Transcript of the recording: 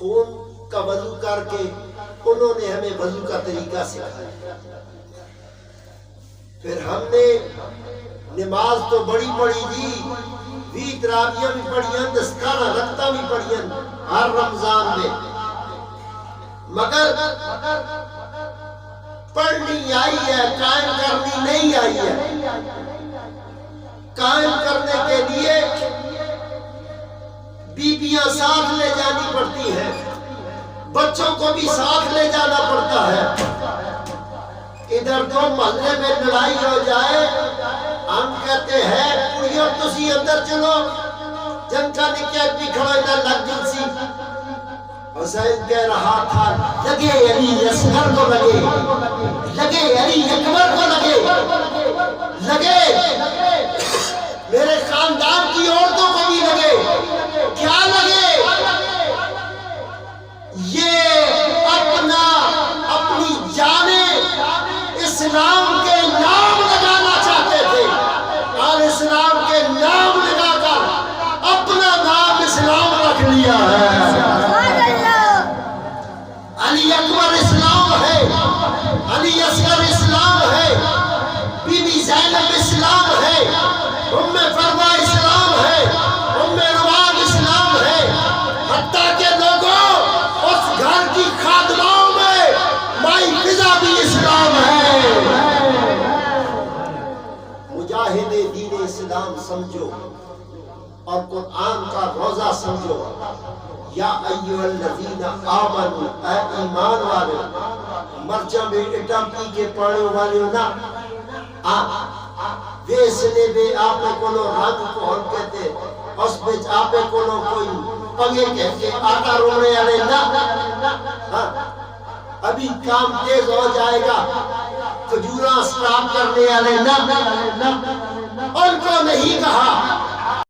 خون کا وضو کر کے انہوں نے ہمیں وضو کا طریقہ سکھایا. پھر ہم نے نماز تو بڑی پڑھی جی، 20 تراویحاں بھی پڑھیاں، 10 رکعتاں بھی پڑھیاں ہر رمضان میں، مگر پڑھنی آئی ہے، قائم کرنی نہیں آئی ہے. قائم کرنے کے لیے بیویاں ساتھ لے جانی پڑتی ہیں، بچوں کو بھی ساتھ لے جانا پڑتا ہے. ادھر تو محلے میں لڑائی ہو جائے، ہم کہتے ہیں کڑیوں تسی اندر چلو، جن کا نکاح بھی کھڑا ادھر لگ جل سی. حسین کہہ رہا تھا لگے علی اصغر کو لگے، لگے علی اکبر کو لگے، لگے میرے خاندان کی عورتوں کو بھی لگے. کیا لگے؟ یہ اپنی جانیں اسلام کے نام لگانا چاہتے تھے، اور اسلام کے نام لگا کر اپنا نام اسلام رکھ لیا ہے. علی اکبر اسلام ہے، علی اصغر اسلام ہے، بی بی زینب اسلام ہے، ام فروا اسلام ہے، ام روان اسلام ہے. حتیٰ کہ لوگوں اس گھر کی خادماؤں میں مائی فضا بھی اسلام ہے. مجاہد دین اسلام سمجھو اور قرآن کا روزہ سمجھو. یا ایھا الذین آمنوا، اے ایمان والے، مرچاں میں اٹا پی کے پانے والے نا ویسنے بے آپے کولو رنگ کو ہم کہتے، اس بچ آپے کولو کوئی پگے کہہ کے آٹا رونے والے نا. ابھی کام تیز ہو جائے گا، کھجوراں سٹاپ کرنے والے نا، ان کو نہیں کہا